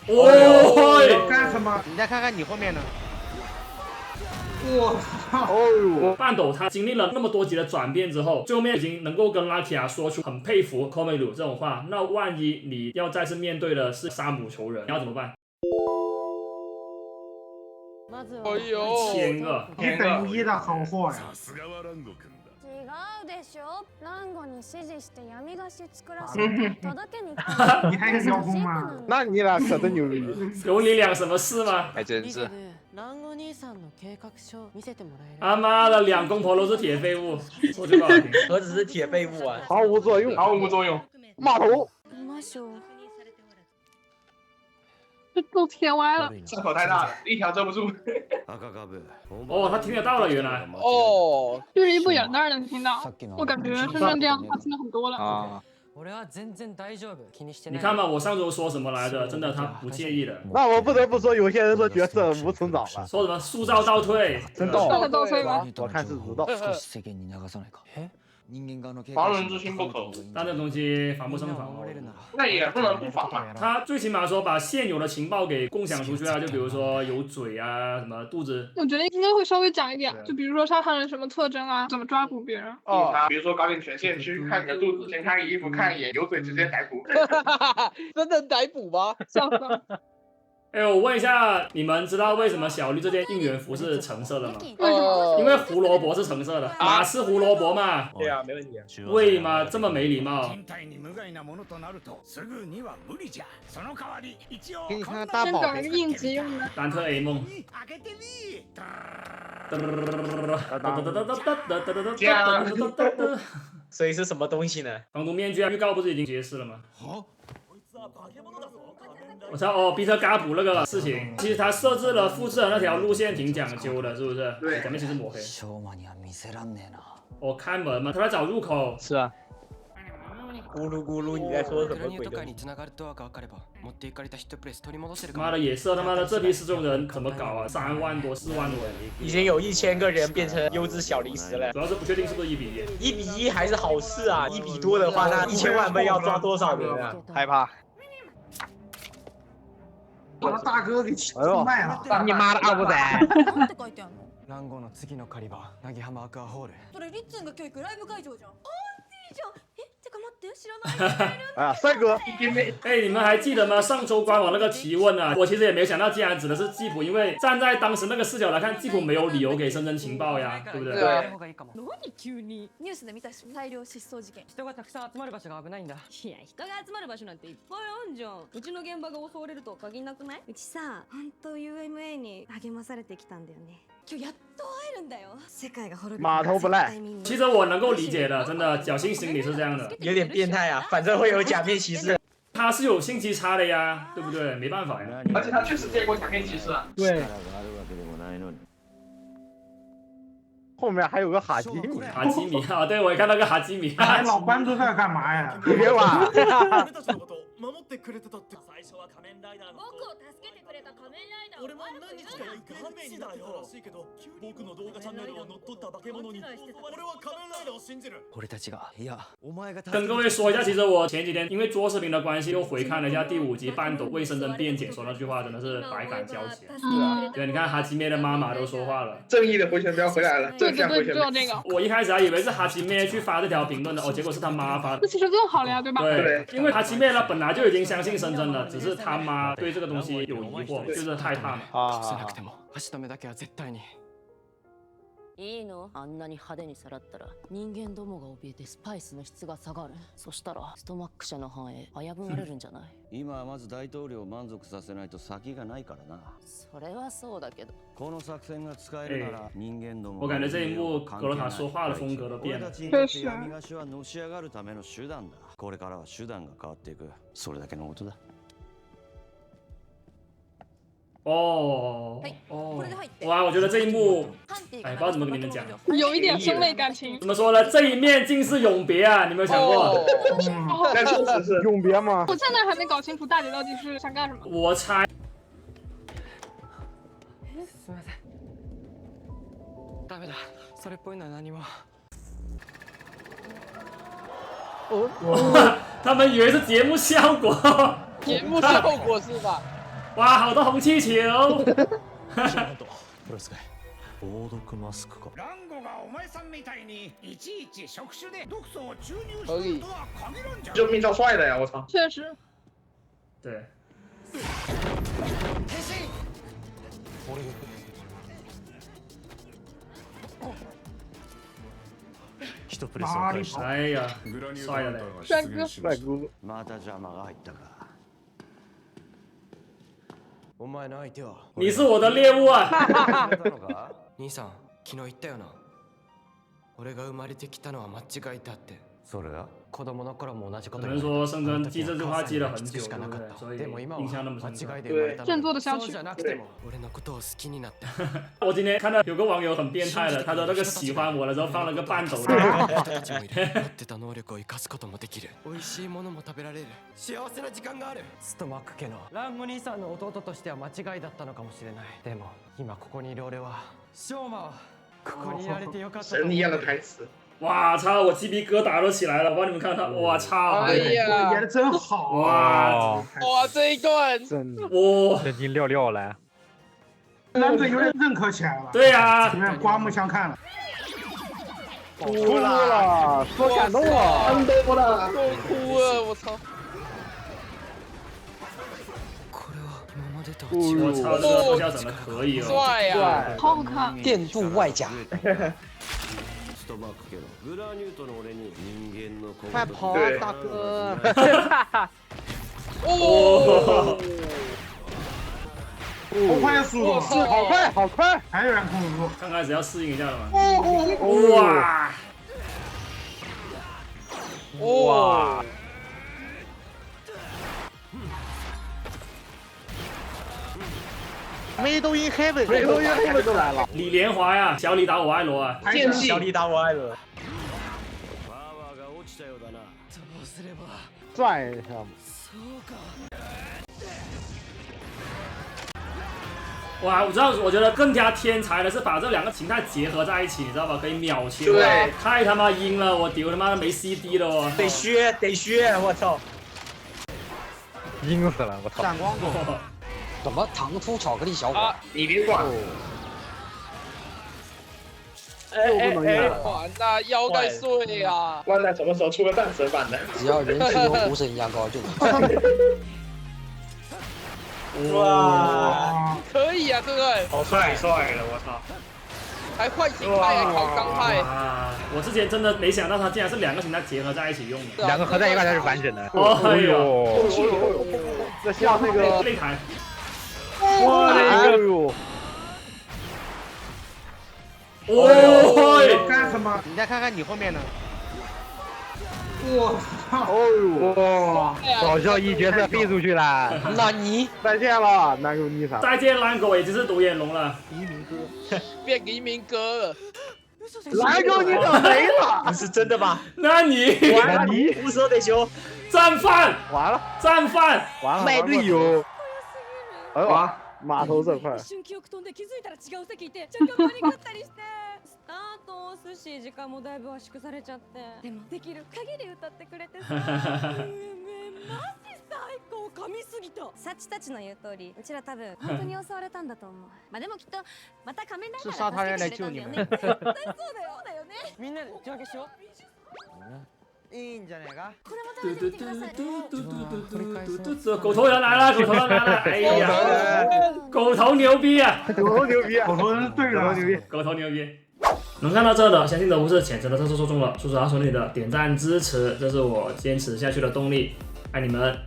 哦，干什么？你再看看你后面呢？我操！半斗他经历了那么多集的转变之后，最后面已经能够跟拉提亚说出很佩服科梅鲁这种话，那万一你要再次面对的是杀母仇人，你要怎么办？哎呦1000个1:1的好货呀！違うでしょ。ランゴに指示して闇菓子作らせて届けに来た。你还是妖攻吗？那你俩可真牛逼！有你俩什么事吗？还真是。他妈的，两公婆都是铁废物，说句不好听。何止是铁废物啊，毫无作用，毫无作用。码头。这都贴歪了。伤口太大了，一条遮不住。哦，他听得到了，原来。哦，距离不远，当然能听到。我感觉深圳这样的话听的很多了。啊，你看吧，我上周说什么来着？真的，他不介意的。那我不得不说，有些人说角色无从找了，说什么塑造倒退？真到算得倒退吗？我看是知道。防人之心不可无，但这东西防不胜防。那也不能不防嘛。他最起码说把现有的情报给共享出去啊，就比如说有嘴啊，什么肚子。我觉得应该会稍微讲一点，就比如说杀伤人什么特征啊，怎么抓捕别人。哦，比如说搞点权限，去看你的肚子，先看衣服，看一眼，有嘴直接逮捕。真的逮捕吗？笑死了。哎，我问一下，你们知道为什么小绿这件应援服是橙色的吗？为什么？因为胡萝卜是橙色的，马吃胡萝卜嘛。对啊，没问题啊。为嘛这么没礼貌？给你看看大宝先找一个应急用的。丹特 A 梦。所以是什么东西呢？防毒面具啊，预告不是已经揭示了吗？我操哦，逼特嘎补那个事情，其实他设置了复制的那条路线挺讲究的，是不是？对，咱们其实抹黑。我开门嘛，他在找入口。是啊。咕噜咕噜，你在说什么鬼东西？妈的，也是他妈的这批失踪人怎么搞啊？3万多、4万多人，已经有1000个人变成优质小零食了。主要是不确定是不是1比1。1比1还是好事啊，1比多的话，那1000万倍要抓多少人啊？害怕。把他大哥给出卖了！你妈的二五仔！ランゴの次の狩り場、渚浜アクアホール。それリッツンが今日行くライブ会場じゃん。いいじゃん。てか待って、知らない。哎呀，帅哥！哎，你们还记得吗？上周官网那个提问啊，我其实也没有想到，竟然指的是吉普，因为站在当時那個視角來看，吉普沒有理由給深圳情報呀，對不對？何急にニュースで見たし、大量失踪事件。人がたくさん集まる場所が危ないんだ。いや、人が集まる場所なんていっぱいあんじゃん。うちの現場が襲われるとは限らなくない？うちさ、本当 UMA に励まされてきたんだよね。今日やっと会えるんだよ。世界が滅び码头不赖。其实我能够理解的，真的，侥幸心理是这样的。有点变态啊，反正会有假面骑士。他是有信息差的呀，对不对？没办法呀。而且他确实见过假面骑士啊。对。后面还有个哈基米。哈基米啊，对，我也看到个哈基米。哎，老关注这干嘛呀？你别玩。僕を助けてくれた仮面ライダー。俺も何日か行く羽目になってたらしいけど、僕の動画チャンネルを乗っ取った化け物に、俺は仮面ライダーを信じる。俺たちが、いや、お前が。跟各位说一下，其实我前几天因为做视频的关系，又回看了一下第5集半斗为深圳辩解说那句话，真的是百感交集。对，你看哈基妹的妈妈都说话了，正义的回旋镖回来了，对对对，就正向回旋镖。这个。我一开始还以为是哈基妹去发这条评论的，哦，结果是他妈发的。那其实更好了呀，对吧？对，因为哈基妹她本来就已经相信深圳了，只是他妈对这个东西有疑惑，就是害怕嘛。足止めだけは絶対に。いいの？あんなに派手にさらったら人間どもが怯えてスパイスの質が下がる。そしたらストマック社の繁栄危ぶまれるんじゃない？今はまず大統領を満足させないと先がないからな。それはそうだけど。この作戦が使えるなら人間ども。我感觉这一幕格罗塔说話的風格都變了。確かに闇菓子はのし上がるための手段だ。これからは手段が変わっていく。それだけのことだ。哦哦，哇！我觉得这一幕，哎，不知道怎么跟你们讲，有一点兄妹感情。怎么说呢？这一面竟是永别啊！你有没有想过？那确实是永别吗？我现在还没搞清楚大姐到底是想干什么。我猜。すみません。ダメだ。それっぽいのは何も。他们以为是节目效果。节目效果是吧？哇，好多红气球！可以，就命叫帅的呀！我操。确实。对。哎呀，帅了嘞！帅哥，帅哥。また邪魔が入ったか。你是我的猎物啊！兄さん、昨日言ったよな。俺が生まれてきたのは間違いだって。それが子供の頃も同じこ可と能说圣真记这句话记了很久，对不对？所以印象那么深刻。振作的下去。俺のことを好きになった。我今天看到有个网友很变态的，他说那个喜欢我的时候放了个半斗的。持ってた能力を生かすこともできる。美味しいものも食べられる。幸せな時間がある。ストマック家のランゴ兄さんの弟としては間違いだったのかもしれない。でも今ここにいる俺は、翔馬はここにいられてよかった。神一样的台词。哇操！我鸡皮疙瘩都起来了，我帮你们看他，我操！哎呀，演的真好！哇这一段真的，哇，真金撂撂了，男子有点认可起来了。对呀，有点刮目相看了。哭了，说感动了，感动了，都哭了，我操！我操，这个特效整的可以哦，帅呀，好好看。电镀外甲。快跑，大哥！哦，好快的速度，是好快，好快！还有人控制不住，刚开始要适应一下了嘛。哇！哇！梅都因 heaven，梅都因 heaven 都来了。李莲华呀，小李打我爱罗啊！剑气，小李打我爱了。转一下嘛。哇，我觉得更加天才的是把这两个形态结合在一起，你知道吧？可以秒切。对，太他妈阴了，我丢他妈的没 CD 了哦。得削，我操！阴死了，我操！闪光狗。什么糖醋巧克力小伙？你别管。完了，腰带碎啊！万代什么时候出个战神版的？只要人气和湖神一样高就能。哇，可以啊，这个好帅了，我操！还换形态，还考伤害。我之前真的没想到他竟然是两个形态结合在一起用的。两个合在一块才是完整的。哎呦，这像那个擂台。哇！哎呦！哦，干什么？你再看看你后面呢？我操！哦呦！哇！搞笑一角色飞出去了。那你再见了，南宫妮莎。再见，蓝狗，已经是独眼龙了。黎明哥变黎明哥了。蓝宫妮莎没了。是真的吗？那你完了，你无所得修。战犯，完了，战犯，完了，卖队友。哎呦！码頭这块。一瞬記憶飛んで気づいたら違う席いて若干パニックったりしてスタート押すし時間もだいぶ圧縮されちゃってでもできる限り歌ってくれてさマジ最高神すぎたサチたちの言う通りうちら多分本当に襲われたんだと思うまあでもきっとまた仮面ライダーが助けてくれたんだよね絶対そうだよみんなで打ち分けしよう。いいんじゃねえか。これも食べてみてください狗头人来了，狗头人来了！哎呀，狗头牛逼啊！狗头牛逼，狗头人对了，牛逼，狗头牛逼。能看到这的，相信都不是浅层的特殊受众了。叔叔阿叔你的点赞支持，这是我坚持下去的动力，爱你们。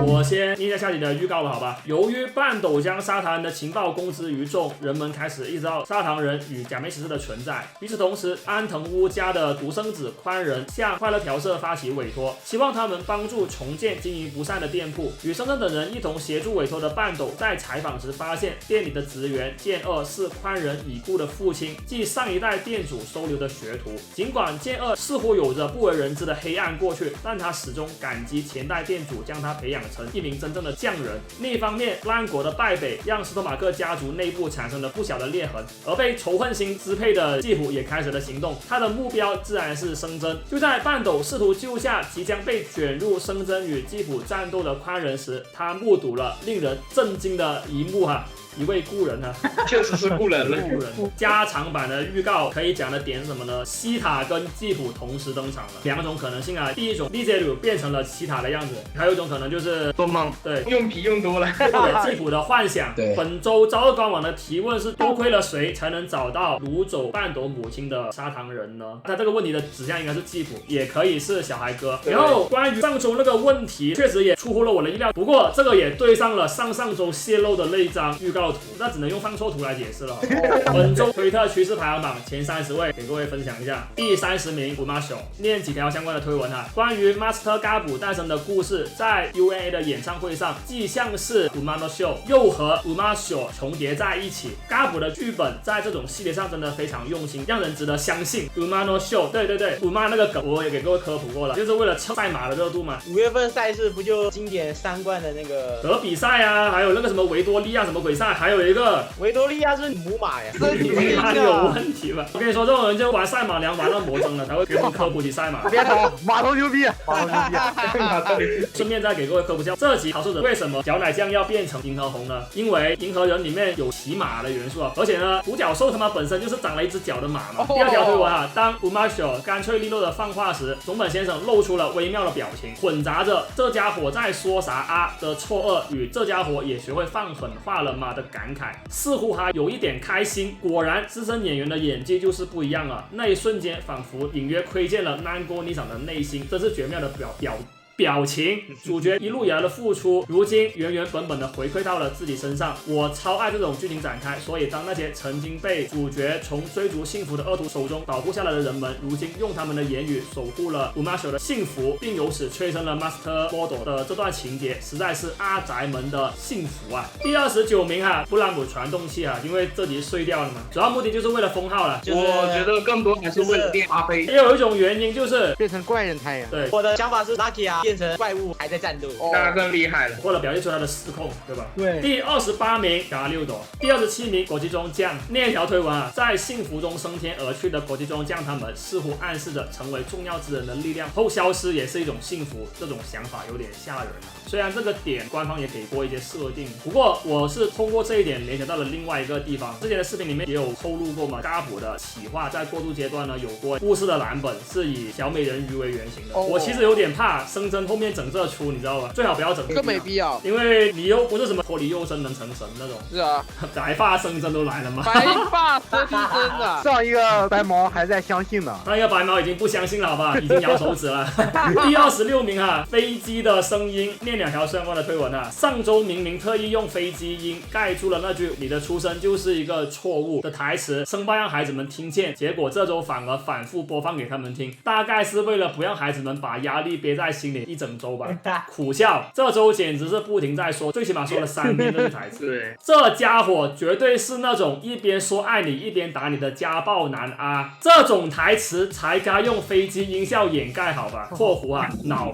我先念一下下集的预告了，好吧？由于半斗江沙滩的情报公之于众，人们开始意识到沙唐人与假面骑士的存在。与此同时，安藤屋家的独生子宽人向快乐调色发起委托，希望他们帮助重建经营不善的店铺。与深圳等人一同协助委托的半斗在采访时发现，店里的职员剑二是宽人已故的父亲，即上一代店主收留的学徒。尽管剑二似乎有着不为人知的黑暗过去，但他始终感激前代店主将他培养成一名真正的匠人。另一方面，烂国的败北让斯托马克家族内部产生了不小的裂痕，而被仇恨心支配的吉普也开始了行动，他的目标自然是生真。就在半斗试图救下即将被卷入生真与吉普战斗的宽人时，他目睹了令人震惊的一幕一位故人确实是故人了。加长版的预告可以讲的点是什么呢？西塔跟吉普同时登场了，两种可能性第一种，利杰鲁变成了西塔的样子，还有一种可能就是做梦，对，用皮用多了。吉普的幻想。本周朝日官网的提问是：多亏了谁才能找到掳走半斗母亲的砂糖人呢？那这个问题的指向应该是吉普，也可以是小孩哥。然后关于上周那个问题，确实也出乎了我的意料，不过这个也对上了上周泄露的那一张预告图，那只能用放错图来解释了。本周推特趋势排行榜前30位，给各位分享一下。第30名古马秀，念几条相关的推文关于 Master 嘎布诞生的故事，在 UNA 的演唱会上，既像是古马诺秀，又和古马秀重叠在一起。嘎布的剧本在这种系列上真的非常用心，让人值得相信。古马诺秀，对，古马那个梗我也给各位科普过了，就是为了蹭赛马的热度嘛。5月份赛事不就经典3冠的那个德比赛还有那个什么维多利亚什么鬼赛，还有一个维多利亚是母马呀，马有问题吧？我跟你说，这种人就玩赛马娘玩到魔怔了，才会给我们科普起赛马。别吵，马头牛逼，马头牛逼。顺便再给各位科普一下，这集逃出者为什么小奶酱要变成银河红呢？因为银河人里面有骑马的元素而且呢，独角兽他妈本身就是长了一只脚的马嘛。第二条推文当乌马修干脆利落的放话时，总本先生露出了微妙的表情，混杂着这家伙在说啥的错愕与这家伙也学会放狠话了吗的感慨，似乎还有一点开心。果然资深演员的演技就是不一样了，那一瞬间仿佛隐约窥见了南国尼桑的内心，真是绝妙的表情。主角一路以来的付出，如今原本的回馈到了自己身上。我超爱这种剧情展开，所以当那些曾经被主角从追逐幸福的恶徒手中保护下来的人们，如今用他们的言语守护了乌马修的幸福，并由此催生了 Master Model 的这段情节，实在是阿宅们的幸福第29名布兰姆传动器因为这集碎掉了嘛，主要目的就是为了封号了。我觉得更多还是为了练阿飞。也有一种原因就是变成怪人太阳。对，我的想法是 Lucky 变成怪物还在战斗，那更厉害了，或者表现出他的失控，对吧？对。第28名嘎六朵，第27名国际中将。那一条推文在幸福中升天而去的国际中将，他们似乎暗示着成为重要之人的力量后消失也是一种幸福，这种想法有点吓人虽然这个点官方也给过一些设定，不过我是通过这一点联想到了另外一个地方。之前的视频里面也有透露过嘛，嘎普的企划在过渡阶段呢有过故事的蓝本是以小美人鱼为原型的。我其实有点怕生真后面整这出，你知道吧？最好不要整，更没必要，因为你又不是什么脱离幼生能成神那种。是啊，白发生真都来了吗？白发生真上一个白毛还在相信呢，上一个白毛已经不相信了，好吧，已经摇手指了。第26名飞机的声音，念2条相关的推文上周明明特意用飞机音盖住了那句你的出生就是一个错误的台词，生怕让孩子们听见，结果这周反而反复播放给他们听，大概是为了不让孩子们把压力憋在心里一整周吧。苦笑，这周简直是不停在说，最起码说了3遍这句台词。对，这家伙绝对是那种一边说爱你一边打你的家暴男这种台词才该用飞机音效掩盖好吧？括弧脑。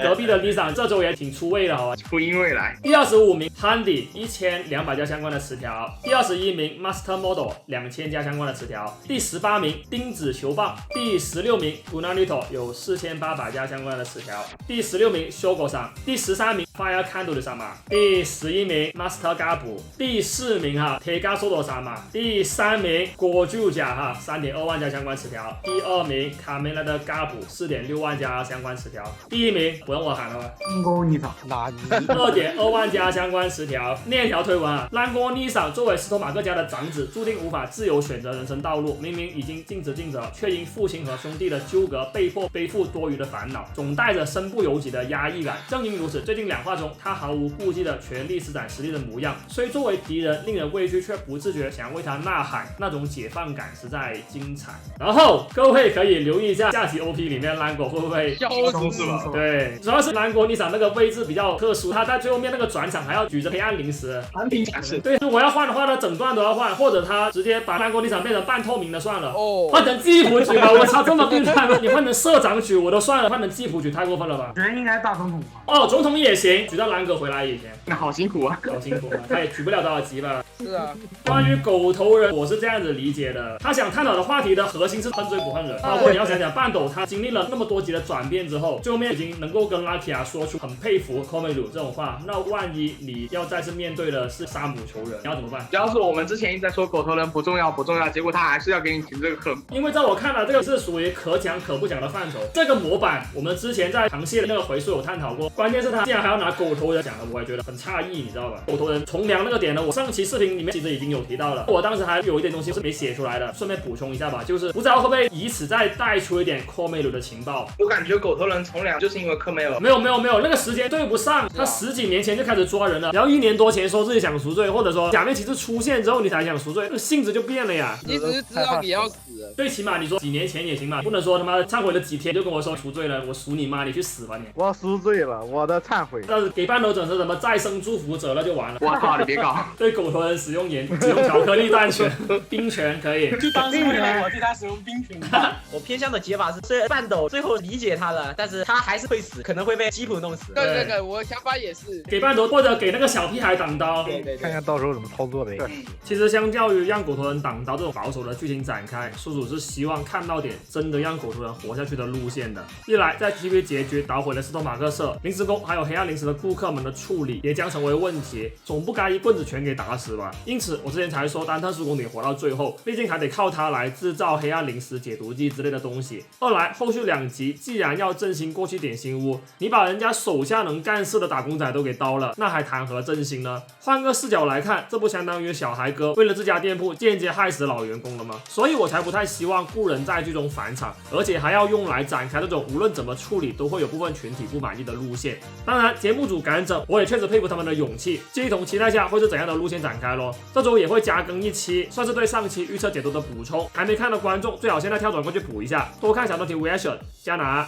隔壁的 Lisa 这周也挺出位的好吧？福音未来。第25名 Handy 1200加相关的词条。第21名 Master Model 2000加相关的词条。第18名钉子球棒。第16名 Gunanito 有4800加相关的词条。第16名 Shogo 上。第13名 Fire Candle 上嘛。第11名 Master Gabu。第4名Tega Sodo 上嘛。第3名郭柱甲3.2万加相关词条。第2名卡梅拉的 Gabu 4.6万加相关词条。第1名不用我喊了吧？阴沟尼桑2.2万加相关词条。那条推文兰国尼桑作为斯托马克家的长子，注定无法自由选择人生道路。明明已经尽职尽责，却因父亲和兄弟的纠葛，被迫背负多余的烦恼，总带着身不由己的压抑感。正因如此，最近2话中，他毫无顾忌的全力施展实力的模样，虽作为敌人令人畏惧，却不自觉想为他呐喊，那种解放感实在精彩。然后各位可以留意一下下集 OP 里面兰国会不会消失吧？对，主要是兰国尼桑那个位置比较特殊，他在最后面那个转场还要举着黑暗灵石，安平假释。对，如果要换的话呢，整段都要换，或者他直接把兰国尼桑变成半透明的算了，换成吉普举吧，我操，这么变态吗？你换成社长举我都算了，换成吉普举举太过分了吧？觉得应该大总统吧。哦，总统也行，举到蓝格回来也行。那好辛苦啊！好辛苦啊，他也举不了多少级吧。是啊，关于狗头人，我是这样子理解的，他想探讨的话题的核心是恨追不恨人，包括你要想想半斗他经历了那么多集的转变之后，最后面已经能够跟拉提亚说出很佩服科梅鲁这种话，那万一你要再次面对的是杀母仇人，你要怎么办？只要是我们之前一直在说狗头人不重要不重要，结果他还是要给你提这个课。因为在我看来，这个是属于可讲可不讲的范畴。这个模板我们之前在螃蟹的那个回溯有探讨过，关键是他竟然还要拿狗头人讲的，我也觉得很诧异，你知道吧？狗头人从良那个点呢，我上期视频里面其实已经有提到了，我当时还有一点东西是没写出来的，顺便补充一下吧，就是不知道会不会以此再带出一点科梅鲁的情报。我感觉狗头人从良就是因为科梅尔。没有，那个时间对不上，他10几年前就开始抓人了，然后1年多前说自己想赎罪，或者说假面骑士出现之后你才想赎罪，那个性质就变了呀。你只是知道你要死了，最起码你说几年前也行嘛，不能说他妈忏悔了几天就跟我说赎罪了，我赎你妈，你去死吧你！我赎罪了，我的忏悔。但是给半头整成什么再生祝福者了就完了。我操，你别搞！对狗头人使用巧克力弹拳、冰拳可以。就当是为了我对他使用冰拳。我偏向的解法是，虽然半斗最后理解他了，但是他还是会死，可能会被吉普弄死。对，我的想法也是给半头或者给那个小屁孩挡刀。对，看看到时候怎么操作呗。其实相较于让狗头人挡刀这种保守的剧情展开，叔叔是希望看到点真的让狗头人活下去的路线的。一来在 TV 结局捣毁了斯托马克社、临时工还有黑暗零食的顾客们的处理也将成为问题，总不该一棍子全给打死吧。因此我之前才说单特殊工得活到最后，毕竟还得靠他来制造黑暗零食、解毒剂之类的东西。二来后续2集既然要振兴过去点心屋，你把人家手下能干事的打工仔都给刀了，那还谈何振兴呢？换个视角来看，这不相当于小孩哥为了自家店铺间接害死老员工了吗？所以我才不太希望故人在剧中返场，而且还要用来展开这种无论怎么处理都会有部分群体不满意的路线。当然节目组敢整，我也确实佩服他们的勇气，一同期待下会是怎样的路线展开咯。这周也会加更1期，算是对上期预测解读的补充，还没看的观众最好现在跳转过去补一下，多看小动题 reaction，加拿。